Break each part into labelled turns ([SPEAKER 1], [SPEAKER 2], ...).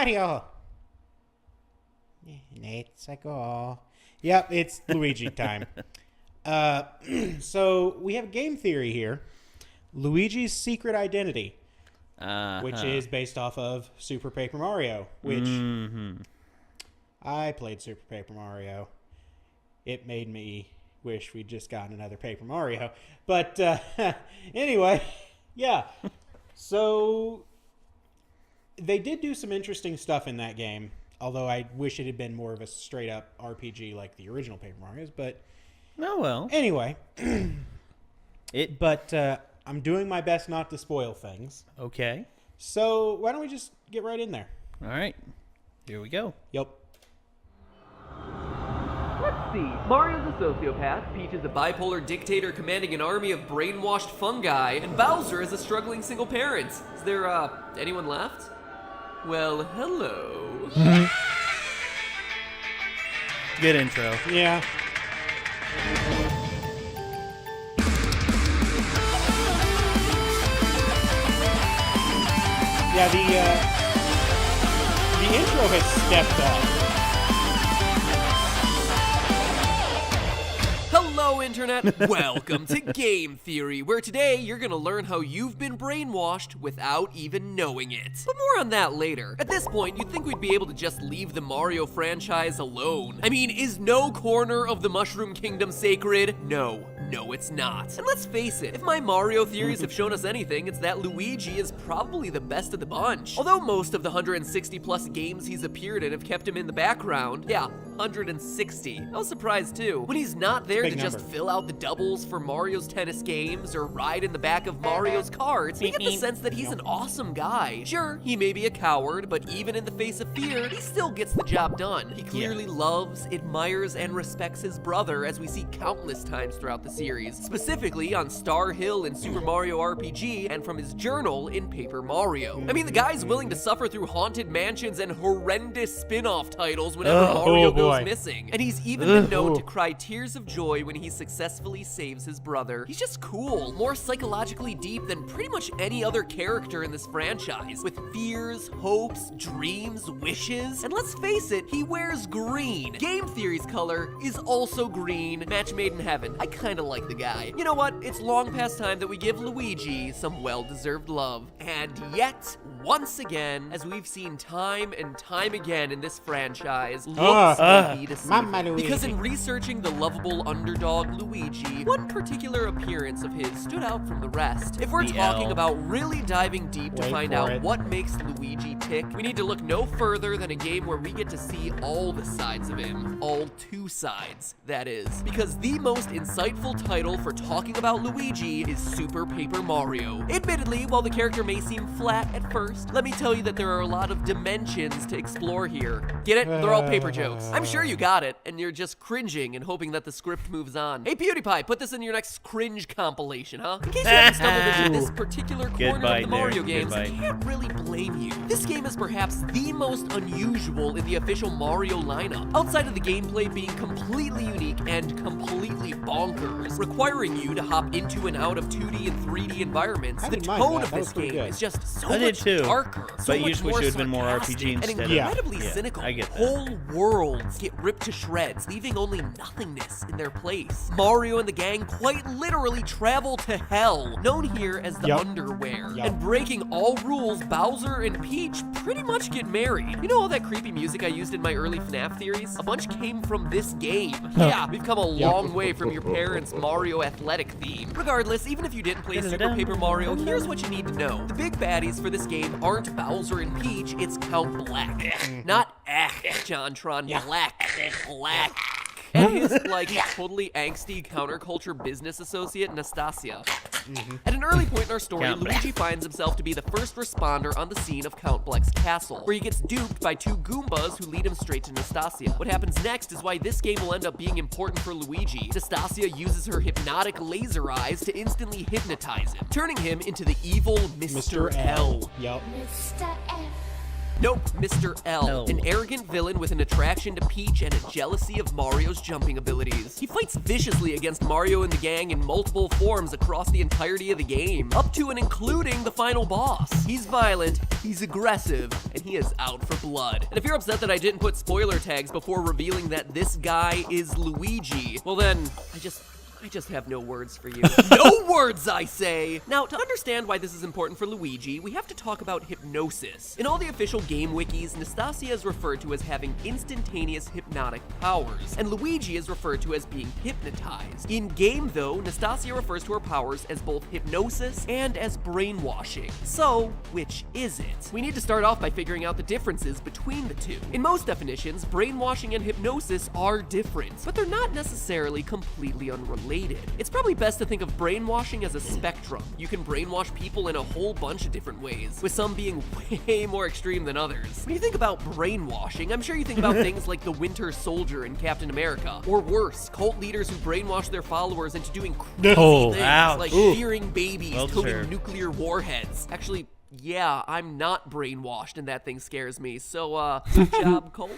[SPEAKER 1] Mario. Let's go. Yep, it's Luigi time. So we have a game theory here. Luigi's secret identity, which is based off of Super Paper Mario, which I played Super Paper Mario. It made me wish we'd just gotten another Paper Mario. But anyway, yeah. So they did do some interesting stuff in that game, although I wish it had been more of a straight-up RPG like the original Paper Marios. But
[SPEAKER 2] oh well.
[SPEAKER 1] Anyway, I'm doing my best not to spoil things.
[SPEAKER 2] Okay.
[SPEAKER 1] So why don't we just get right in there?
[SPEAKER 2] All right. Here we go.
[SPEAKER 1] Yep.
[SPEAKER 3] Let's see. Mario's a sociopath, Peach is a bipolar dictator commanding an army of brainwashed fungi, and Bowser is a struggling single parent. Is there, anyone left? Well, hello.
[SPEAKER 2] Good intro.
[SPEAKER 1] Yeah. Yeah, the intro has stepped up.
[SPEAKER 3] Hello, Internet! Welcome to Game Theory, where today you're gonna learn how you've been brainwashed without even knowing it. But more on that later. At this point, you'd think we'd be able to just leave the Mario franchise alone. I mean, is no corner of the Mushroom Kingdom sacred? No, it's not. And let's face it, if my Mario theories have shown us anything, it's that Luigi is probably the best of the bunch. Although most of the 160 plus games he's appeared in have kept him in the background. Yeah, 160. I was surprised too. When he's not there to just fill out the doubles for Mario's tennis games or ride in the back of Mario's carts, we get the sense that he's an awesome guy. Sure, he may be a coward, but even in the face of fear, he still gets the job done. He clearly loves, admires, and respects his brother, as we see countless times throughout the series, specifically on Star Hill in Super Mario RPG and from his journal in Paper Mario. I mean, the guy's willing to suffer through haunted mansions and horrendous spin-off titles whenever Mario goes missing, and he's even been known to cry tears of joy when he successfully saves his brother. He's just cool, more psychologically deep than pretty much any other character in this franchise, with fears, hopes, dreams, wishes, and let's face it, he wears green. Game Theory's color is also green, match made in heaven. I kinda like the guy. You know what? It's long past time that we give Luigi some well-deserved love. And yet, once again, as we've seen time and time again in this franchise, looks may be deceiving. Because in researching the lovable underdog Luigi, one particular appearance of his stood out from the rest. If we're talking about really diving deep to find out what makes Luigi tick, we need to look no further than a game where we get to see all the sides of him. All two sides, that is. Because the most insightful title for talking about Luigi is Super Paper Mario. Admittedly, while the character may seem flat at first, let me tell you that there are a lot of dimensions to explore here. Get it? They're all paper jokes. I'm sure you got it, and you're just cringing and hoping that the script moves on. Hey, PewDiePie, put this in your next cringe compilation, huh? In case you haven't stumbled into this particular corner of the Mario games, I can't really blame you. This game is perhaps the most unusual in the official Mario lineup. Outside of the gameplay being completely unique and completely bonkers, requiring you to hop into and out of 2D and 3D environments, the tone of this game is just so much darker, so
[SPEAKER 2] but you just wish it had been more RPG
[SPEAKER 3] and
[SPEAKER 2] instead
[SPEAKER 3] incredibly cynical.
[SPEAKER 2] I get that.
[SPEAKER 3] Whole worlds get ripped to shreds, leaving only nothingness in their place. Mario and the gang quite literally travel to hell, known here as the Underwear. And breaking all rules, Bowser and Peach pretty much get married. You know all that creepy music I used in my early FNAF theories? A bunch came from this game. Yeah, we've come a long way from your parents' Mario athletic theme. Regardless, even if you didn't play Super Paper Mario, here's what you need to know. The big baddies for this game aren't Bowser and Peach, it's Count Black. Not JonTron, Black. And his, totally angsty counterculture business associate, Nastasia. At an early point in our story, Luigi finds himself to be the first responder on the scene of Count Black's castle, where he gets duped by two Goombas who lead him straight to Nastasia. What happens next is why this game will end up being important for Luigi. Nastasia uses her hypnotic laser eyes to instantly hypnotize him, turning him into the evil Mr. L.
[SPEAKER 1] Yep.
[SPEAKER 4] Mr. F.
[SPEAKER 3] Nope, Mr. L.
[SPEAKER 2] L.
[SPEAKER 3] An arrogant villain with an attraction to Peach and a jealousy of Mario's jumping abilities. He fights viciously against Mario and the gang in multiple forms across the entirety of the game, up to and including the final boss. He's violent, he's aggressive, and he is out for blood. And if you're upset that I didn't put spoiler tags before revealing that this guy is Luigi, well then, I just have no words for you. No words, I say! Now, to understand why this is important for Luigi, we have to talk about hypnosis. In all the official game wikis, Nastasia is referred to as having instantaneous hypnotic powers, and Luigi is referred to as being hypnotized. In game, though, Nastasia refers to her powers as both hypnosis and as brainwashing. So, which is it? We need to start off by figuring out the differences between the two. In most definitions, brainwashing and hypnosis are different, but they're not necessarily completely unrelated. It's probably best to think of brainwashing as a spectrum. You can brainwash people in a whole bunch of different ways, with some being way more extreme than others. When you think about brainwashing, I'm sure you think about things like the Winter Soldier in Captain America, or worse, cult leaders who brainwash their followers into doing crazy things, like shearing babies, toting nuclear warheads. Actually, yeah, I'm not brainwashed and that thing scares me, so good job, Colt.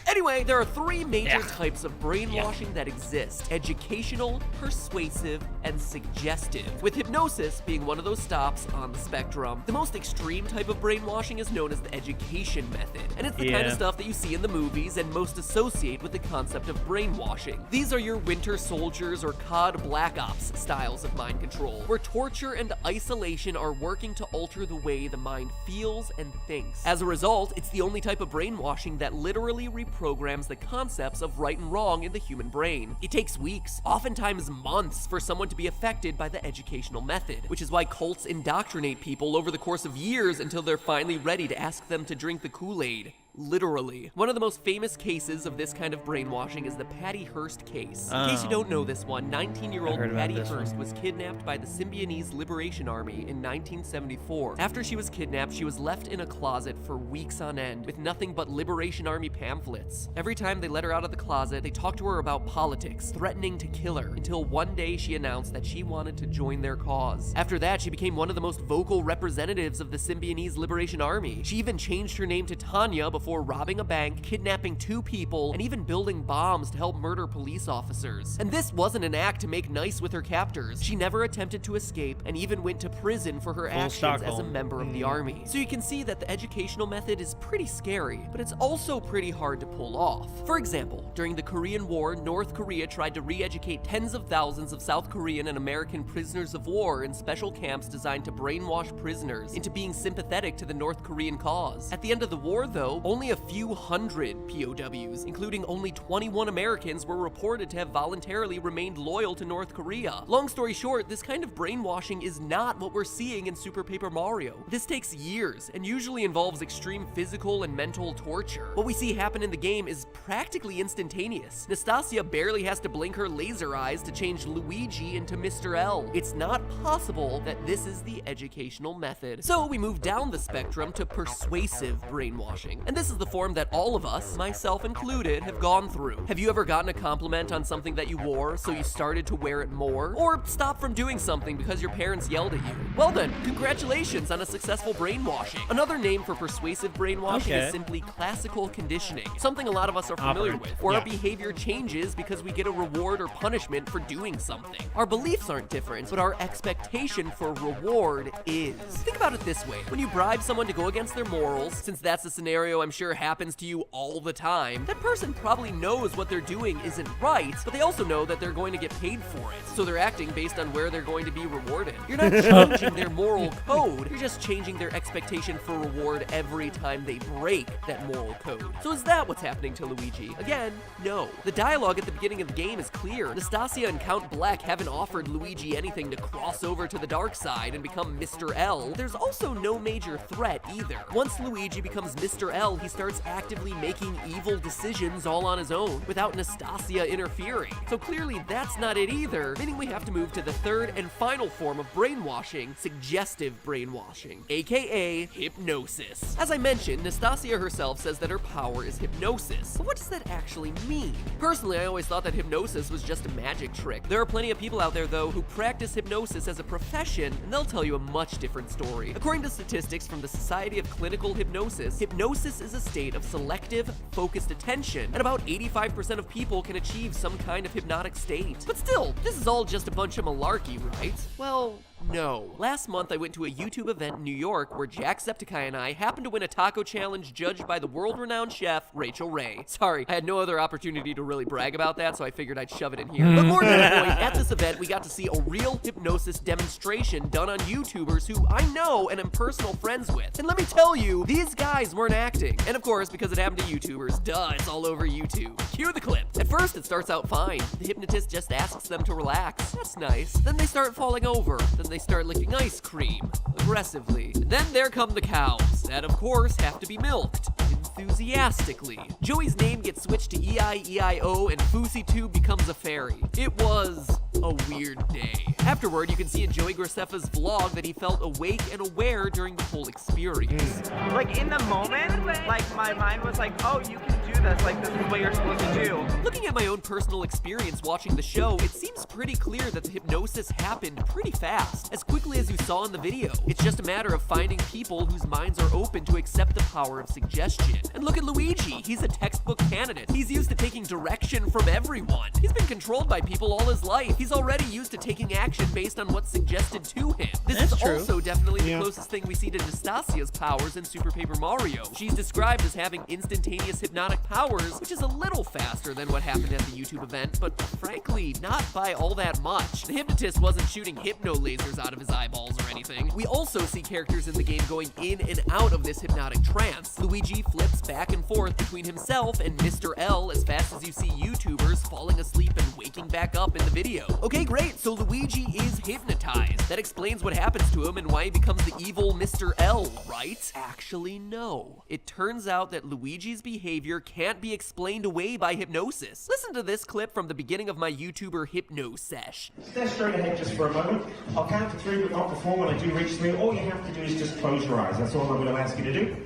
[SPEAKER 3] Anyway, there are three major types of brainwashing that exist: educational, persuasive, and suggestive, with hypnosis being one of those stops on the spectrum. The most extreme type of brainwashing is known as the education method, and it's the kind of stuff that you see in the movies and most associate with the concept of brainwashing. These are your Winter Soldiers or COD Black Ops styles of mind control, where torture and isolation are working to alter the way the mind feels and thinks. As a result, it's the only type of brainwashing that literally reprograms the concepts of right and wrong in the human brain. It takes weeks, oftentimes months, for someone to be affected by the educational method, which is why cults indoctrinate people over the course of years until they're finally ready to ask them to drink the Kool-Aid. Literally. One of the most famous cases of this kind of brainwashing is the Patty Hearst case. In case you don't know this one, 19-year-old Patty Hearst was kidnapped by the Symbionese Liberation Army in 1974. After she was kidnapped, she was left in a closet for weeks on end with nothing but Liberation Army pamphlets. Every time they let her out of the closet, they talked to her about politics, threatening to kill her, until one day she announced that she wanted to join their cause. After that, she became one of the most vocal representatives of the Symbionese Liberation Army. She even changed her name to Tanya before robbing a bank, kidnapping 2 people, and even building bombs to help murder police officers. And this wasn't an act to make nice with her captors. She never attempted to escape and even went to prison for her actions as a member of the army. So you can see that the educational method is pretty scary, but it's also pretty hard to pull off. For example, during the Korean War, North Korea tried to re-educate tens of thousands of South Korean and American prisoners of war in special camps designed to brainwash prisoners into being sympathetic to the North Korean cause. At the end of the war, though, only a few hundred POWs, including only 21 Americans, were reported to have voluntarily remained loyal to North Korea. Long story short, this kind of brainwashing is not what we're seeing in Super Paper Mario. This takes years and usually involves extreme physical and mental torture. What we see happen in the game is practically instantaneous. Nastasia barely has to blink her laser eyes to change Luigi into Mr. L. It's not possible that this is the educational method. So we move down the spectrum to persuasive brainwashing. And this is the form that all of us, myself included, have gone through. Have you ever gotten a compliment on something that you wore, so you started to wear it more? Or stopped from doing something because your parents yelled at you? Well then, congratulations on a successful brainwashing. Another name for persuasive brainwashing is simply classical conditioning, something a lot of us are familiar with, where our behavior changes because we get a reward or punishment for doing something. Our beliefs aren't different, but our expectation for reward is. Think about it this way. When you bribe someone to go against their morals, since that's a scenario I'm sure happens to you all the time, that person probably knows what they're doing isn't right, but they also know that they're going to get paid for it, so they're acting based on where they're going to be rewarded. You're not changing their moral code, you're just changing their expectation for reward every time they break that moral code. So is that what's happening to Luigi? Again, no. The dialogue at the beginning of the game is clear. Nastasia and Count Black haven't offered Luigi anything to cross over to the dark side and become Mr. L. There's also no major threat either. Once Luigi becomes Mr. L, he starts actively making evil decisions all on his own, without Nastasia interfering. So clearly that's not it either, meaning we have to move to the third and final form of brainwashing, suggestive brainwashing, aka hypnosis. As I mentioned, Nastasia herself says that her power is hypnosis, but what does that actually mean? Personally, I always thought that hypnosis was just a magic trick. There are plenty of people out there, though, who practice hypnosis as a profession, and they'll tell you a much different story. According to statistics from the Society of Clinical Hypnosis, hypnosis is a state of selective, focused attention, and about 85% of people can achieve some kind of hypnotic state. But still, this is all just a bunch of malarkey, right? Well, no. Last month, I went to a YouTube event in New York where Jacksepticeye and I happened to win a taco challenge judged by the world-renowned chef, Rachel Ray. Sorry, I had no other opportunity to really brag about that, so I figured I'd shove it in here. But more to the point, at this event, we got to see a real hypnosis demonstration done on YouTubers who I know and am personal friends with. And let me tell you, these guys weren't acting. And of course, because it happened to YouTubers, duh, it's all over YouTube. Cue the clip. At first, it starts out fine. The hypnotist just asks them to relax. That's nice. Then they start falling over. Then they start licking ice cream, aggressively. And then there come the cows, that of course have to be milked, enthusiastically. Joey's name gets switched to E-I-E-I-O and Fousey2 becomes a fairy. It was a weird day. Afterward, you can see in Joey Graceffa's vlog that he felt awake and aware during the whole experience.
[SPEAKER 4] Like in the moment, like my mind was like, oh, you can do this, like this is what you're supposed to do.
[SPEAKER 3] Looking at my own personal experience watching the show, it seems pretty clear that the hypnosis happened pretty fast, as quickly as you saw in the video. It's just a matter of finding people whose minds are open to accept the power of suggestion. And look at Luigi, he's a textbook candidate. He's used to taking direction from everyone. He's been controlled by people all his life. He's already used to taking action based on what's suggested to him. This
[SPEAKER 2] That's
[SPEAKER 3] is
[SPEAKER 2] true.
[SPEAKER 3] also definitely the closest thing we see to Nastasia's powers in Super Paper Mario. She's described as having instantaneous hypnotic powers, which is a little faster than what happened at the YouTube event, but frankly, not by all that much. The hypnotist wasn't shooting hypno lasers out of his eyeballs or anything. We also see characters in the game going in and out of this hypnotic trance. Luigi flips back and forth between himself and Mr. L as fast as you see YouTubers falling asleep and waking back up in the video. Okay, great, so Luigi is hypnotized. That explains what happens to him and why he becomes the evil Mr. L, right? Actually, no. It turns out that Luigi's behavior can't be explained away by hypnosis. Listen to this clip from the beginning of my YouTuber Hypno Sesh.
[SPEAKER 5] Stare straight ahead just for a moment. I'll count to 3, but not before. When I do reach 3, all you have to do is just close your eyes. That's all I'm going to ask you to do.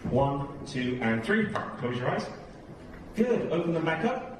[SPEAKER 5] 1, 2, and 3. Close your eyes. Good. Open them back up.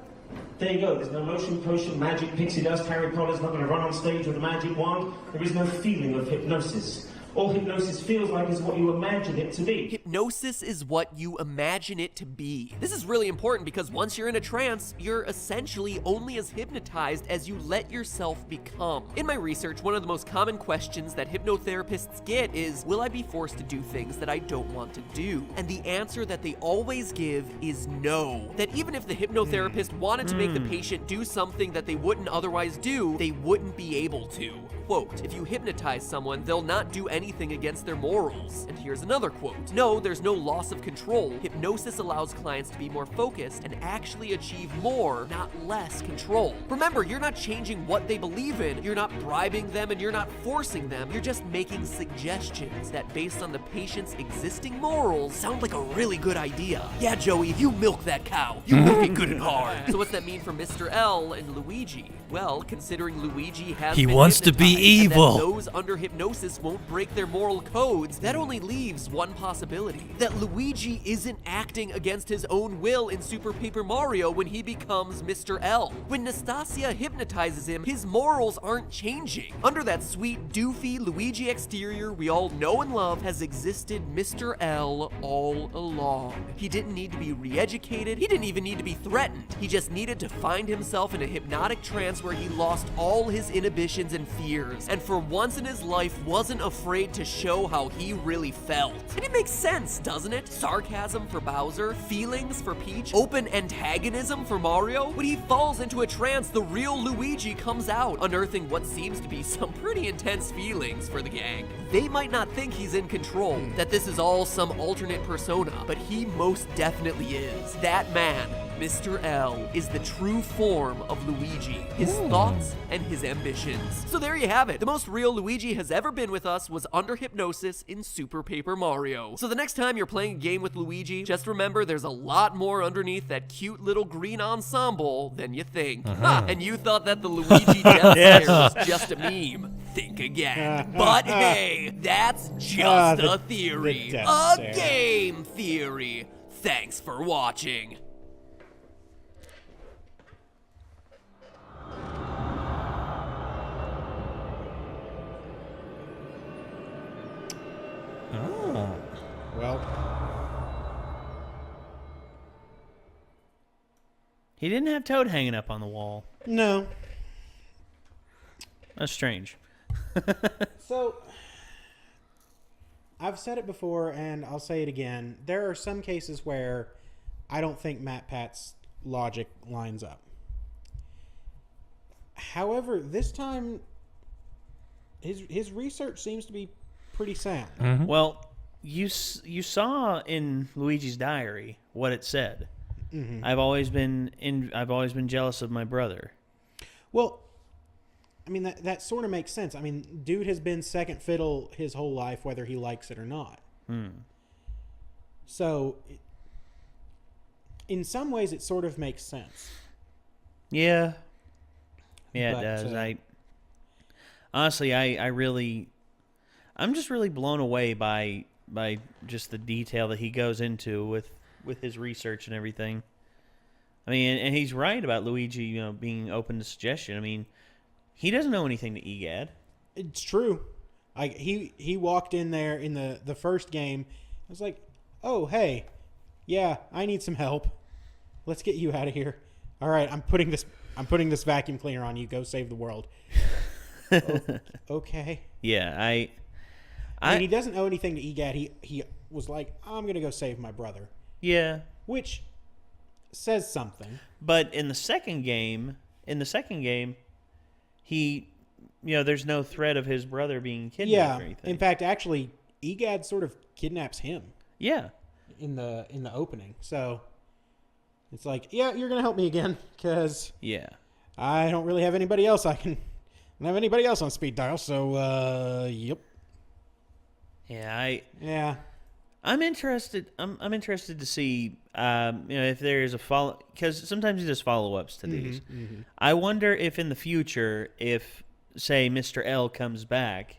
[SPEAKER 5] There you go. There's no motion, potion, magic, pixie dust. Harry Potter's not going to run on stage with a magic wand. There is no feeling of hypnosis. All hypnosis feels like is what you imagine it to be.
[SPEAKER 3] Hypnosis is what you imagine it to be. This is really important because once you're in a trance, you're essentially only as hypnotized as you let yourself become. In my research, one of the most common questions that hypnotherapists get is, will I be forced to do things that I don't want to do? And the answer that they always give is no. That even if the hypnotherapist wanted to make the patient do something that they wouldn't otherwise do, they wouldn't be able to. Quote, if you hypnotize someone, they'll not do anything against their morals. And here's another quote. No, there's no loss of control. Hypnosis allows clients to be more focused and actually achieve more, not less control. Remember, you're not changing what they believe in, you're not bribing them, and you're not forcing them. You're just making suggestions that, based on the patient's existing morals, sound like a really good idea. Yeah, Joey, you milk that cow. You milk it good and hard. So what's that mean for Mr. L and Luigi? Well, considering Luigi has
[SPEAKER 2] He
[SPEAKER 3] been
[SPEAKER 2] wants to be
[SPEAKER 3] hypnotized and that
[SPEAKER 2] evil.
[SPEAKER 3] those under hypnosis won't break their moral codes, that only leaves one possibility. That Luigi isn't acting against his own will in Super Paper Mario when he becomes Mr. L. When Nastasia hypnotizes him, his morals aren't changing. Under that sweet, doofy Luigi exterior we all know and love has existed Mr. L all along. He didn't need to be re-educated, he didn't even need to be threatened. He just needed to find himself in a hypnotic trance where he lost all his inhibitions and fears, and for once in his life wasn't afraid to show how he really felt. And it makes sense, doesn't it? Sarcasm for Bowser, feelings for Peach, open antagonism for Mario. When he falls into a trance, the real Luigi comes out, unearthing what seems to be some pretty intense feelings for the gang. They might not think he's in control, that this is all some alternate persona, but he most definitely is. That man, Mr. L, is the true form of Luigi, his thoughts and his ambitions. So there you have it. The most real Luigi has ever been with us was under hypnosis in Super Paper Mario. So the next time you're playing a game with Luigi, just remember there's a lot more underneath that cute little green ensemble than you think. Ha, and you thought that the Luigi death
[SPEAKER 2] Yes.
[SPEAKER 3] stare was just a meme. Think again. But hey, that's just a theory.
[SPEAKER 1] the
[SPEAKER 3] A
[SPEAKER 1] death stare.
[SPEAKER 3] game theory. Thanks for watching.
[SPEAKER 1] Well,
[SPEAKER 2] He didn't have Toad hanging up on the wall.
[SPEAKER 1] No.
[SPEAKER 2] That's strange.
[SPEAKER 1] So, I've said it before, and I'll say it again. There are some cases where I don't think MatPat's logic lines up. However, this time, his research seems to be pretty sound.
[SPEAKER 2] Mm-hmm. Well, you saw in Luigi's diary what it said. Mm-hmm. I've always been jealous of my brother.
[SPEAKER 1] Well, I mean that sort of makes sense. I mean, dude has been second fiddle his whole life, whether he likes it or not. So, in some ways, it sort of makes sense.
[SPEAKER 2] Yeah, it
[SPEAKER 1] But,
[SPEAKER 2] does. Honestly, I'm just really blown away by just the detail that he goes into with his research and everything. I mean, and he's right about Luigi, being open to suggestion. I mean, he doesn't know anything to EGAD.
[SPEAKER 1] It's true. He walked in there in the first game. I was like, oh hey, yeah, I need some help. Let's get you out of here. All right, I'm putting this vacuum cleaner on you. Go save the world. Okay.
[SPEAKER 2] Yeah,
[SPEAKER 1] I mean, he doesn't owe anything to EGAD. He was like, I'm gonna go save my brother.
[SPEAKER 2] Yeah.
[SPEAKER 1] Which says something.
[SPEAKER 2] But in the second game, he, there's no threat of his brother being kidnapped or anything.
[SPEAKER 1] In fact, actually, EGAD sort of kidnaps him.
[SPEAKER 2] Yeah.
[SPEAKER 1] In the opening, so it's like, yeah, you're gonna help me again because I don't really have anybody else I don't have anybody else on speed dial. So yep.
[SPEAKER 2] Yeah, I'm interested. I'm interested to see, if there is a follow, because sometimes he does follow-ups to these. Mm-hmm. I wonder if in the future, if say Mr. L comes back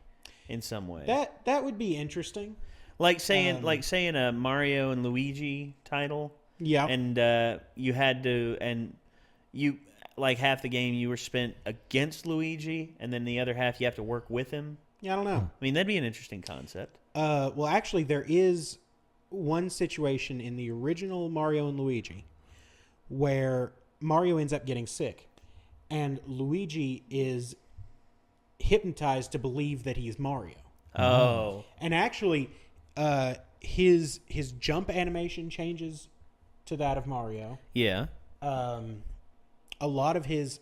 [SPEAKER 2] in some way,
[SPEAKER 1] that would be interesting.
[SPEAKER 2] Like saying a Mario and Luigi title.
[SPEAKER 1] Yeah.
[SPEAKER 2] And you had to, and you like half the game you were spent against Luigi, and then the other half you have to work with him.
[SPEAKER 1] Yeah, I don't know.
[SPEAKER 2] I mean, that'd be an interesting concept.
[SPEAKER 1] Well, actually, there is one situation in the original Mario and Luigi where Mario ends up getting sick, and Luigi is hypnotized to believe that he's Mario.
[SPEAKER 2] Oh.
[SPEAKER 1] And actually, his jump animation changes to that of Mario.
[SPEAKER 2] Yeah.
[SPEAKER 1] A lot of his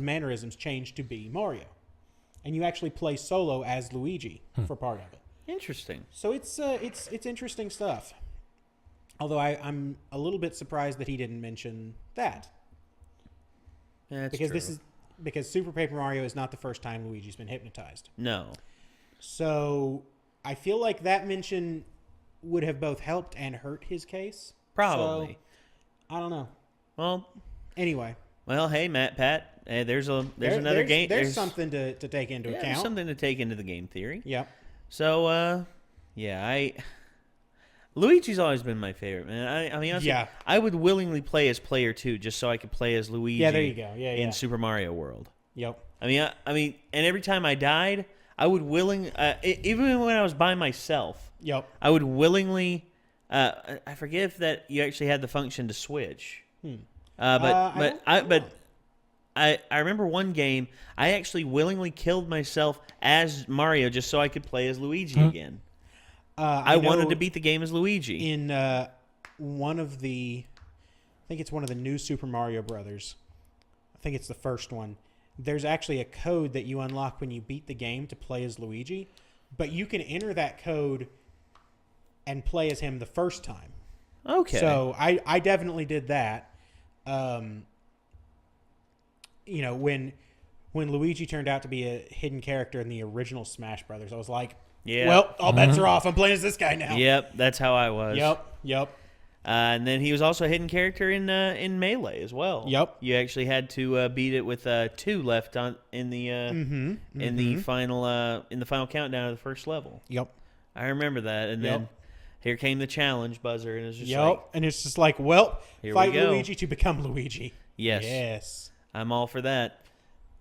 [SPEAKER 1] mannerisms change to be Mario, and you actually play solo as Luigi for part of it.
[SPEAKER 2] Interesting.
[SPEAKER 1] So it's interesting stuff. Although I'm a little bit surprised that he didn't mention that.
[SPEAKER 2] That's
[SPEAKER 1] because because Super Paper Mario is not the first time Luigi's been hypnotized.
[SPEAKER 2] No.
[SPEAKER 1] So I feel like that mention would have both helped and hurt his case.
[SPEAKER 2] Probably.
[SPEAKER 1] So, I don't know.
[SPEAKER 2] Well.
[SPEAKER 1] Anyway.
[SPEAKER 2] Well, hey, Pat. Hey, there's another game.
[SPEAKER 1] There's something to take into account.
[SPEAKER 2] There's something to take into the game theory.
[SPEAKER 1] Yep.
[SPEAKER 2] So, Luigi's always been my favorite, man. I mean, honestly, I would willingly play as player 2 just so I could play as Luigi.
[SPEAKER 1] Yeah, there you go.
[SPEAKER 2] In Super Mario World.
[SPEAKER 1] Yep.
[SPEAKER 2] I mean, and every time I died, I would even when I was by myself.
[SPEAKER 1] Yep.
[SPEAKER 2] I would willingly. I forget if that you actually had the function to switch. But I remember one game I actually willingly killed myself as Mario just so I could play as Luigi again. I wanted to beat the game as Luigi.
[SPEAKER 1] In one of the, I think it's one of the new Super Mario Brothers. I think it's the first one. There's actually a code that you unlock when you beat the game to play as Luigi, but you can enter that code and play as him the first time.
[SPEAKER 2] Okay.
[SPEAKER 1] So I definitely did that. When Luigi turned out to be a hidden character in the original Smash Brothers, I was like,
[SPEAKER 2] yeah.
[SPEAKER 1] Well, all bets are off. I'm playing as this guy now.
[SPEAKER 2] Yep, that's how I was.
[SPEAKER 1] Yep.
[SPEAKER 2] And then he was also a hidden character in Melee as well.
[SPEAKER 1] Yep.
[SPEAKER 2] You actually had to beat it with 2 left in the final countdown of the first level.
[SPEAKER 1] Yep.
[SPEAKER 2] I remember that, and then here came the challenge buzzer, and it was just
[SPEAKER 1] and it's just like, well, fight
[SPEAKER 2] we go.
[SPEAKER 1] Luigi to become Luigi.
[SPEAKER 2] Yes. I'm all for that.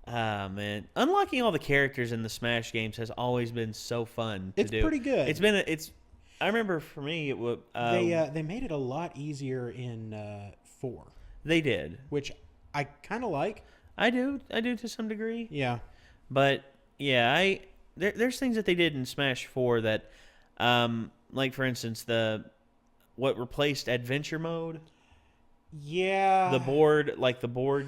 [SPEAKER 2] Ah, man. Unlocking all the characters in the Smash games has always been so fun to do.
[SPEAKER 1] It's pretty good.
[SPEAKER 2] I remember for me, it was...
[SPEAKER 1] they made it a lot easier in 4.
[SPEAKER 2] They did.
[SPEAKER 1] which I kind of like.
[SPEAKER 2] I do to some degree.
[SPEAKER 1] Yeah.
[SPEAKER 2] But yeah, there's things that they did in Smash 4 that, like for instance, what replaced Adventure Mode.
[SPEAKER 1] Yeah.
[SPEAKER 2] The board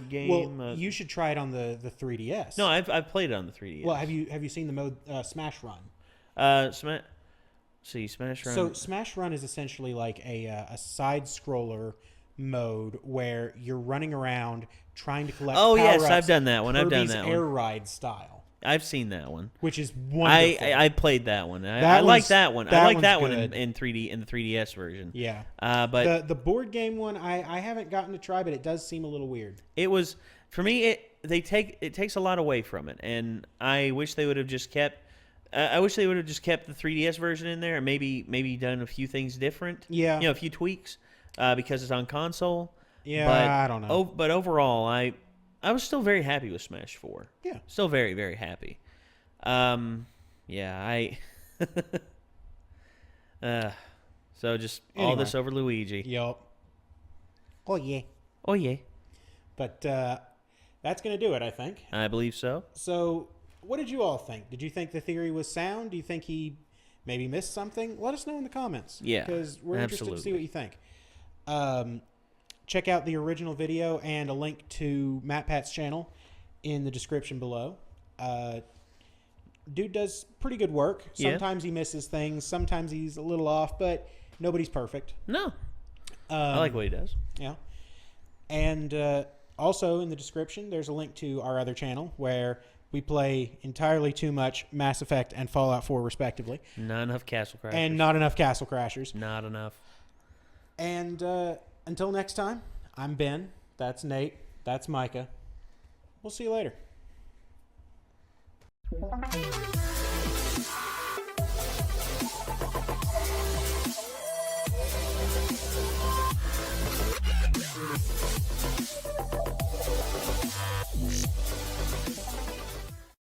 [SPEAKER 2] game.
[SPEAKER 1] Well, you should try it on the 3DS.
[SPEAKER 2] No, I've played it on the 3DS.
[SPEAKER 1] Well, have you seen the mode Smash Run?
[SPEAKER 2] Smash Run.
[SPEAKER 1] So Smash Run is essentially like a side scroller mode where you're running around trying to collect.
[SPEAKER 2] Oh yes,
[SPEAKER 1] power-ups,
[SPEAKER 2] I've done that one.
[SPEAKER 1] Kirby's Air Ride style,
[SPEAKER 2] I've seen that one.
[SPEAKER 1] which is wonderful.
[SPEAKER 2] I played that one. I like that one. I like that one
[SPEAKER 1] good.
[SPEAKER 2] in 3D in the 3DS version.
[SPEAKER 1] Yeah.
[SPEAKER 2] But
[SPEAKER 1] the board game one I haven't gotten to try, but it does seem a little weird.
[SPEAKER 2] it was for me. It takes a lot away from it, and I wish they would have just kept. I wish they would have just kept the 3DS version in there, and maybe done a few things different.
[SPEAKER 1] Yeah.
[SPEAKER 2] a few tweaks because it's on console.
[SPEAKER 1] Yeah,
[SPEAKER 2] but,
[SPEAKER 1] I don't know.
[SPEAKER 2] But overall, I was still very happy with Smash 4.
[SPEAKER 1] Yeah.
[SPEAKER 2] Still very, very happy. Yeah, so just all
[SPEAKER 1] Anyway.
[SPEAKER 2] this over Luigi.
[SPEAKER 1] Yup. Oh yeah.
[SPEAKER 2] Oh yeah,
[SPEAKER 1] But that's gonna do it, I think.
[SPEAKER 2] I believe so.
[SPEAKER 1] So, what did you all think? Did you think the theory was sound? Do you think he maybe missed something? Let us know in the comments.
[SPEAKER 2] Yeah,
[SPEAKER 1] because we're interested to see
[SPEAKER 2] absolutely.
[SPEAKER 1] what you think. Check out the original video and a link to Matt Pat's channel in the description below. Dude does pretty good work.
[SPEAKER 2] Yeah.
[SPEAKER 1] Sometimes he misses things. Sometimes he's a little off, but nobody's perfect.
[SPEAKER 2] No, I like what he does.
[SPEAKER 1] Yeah. And also in the description, there's a link to our other channel where we play entirely too much Mass Effect and Fallout 4, respectively.
[SPEAKER 2] Not enough Castle Crashers.
[SPEAKER 1] And not enough Castle Crashers.
[SPEAKER 2] Not enough.
[SPEAKER 1] And until next time, I'm Ben. That's Nate. That's Micah. We'll see you later.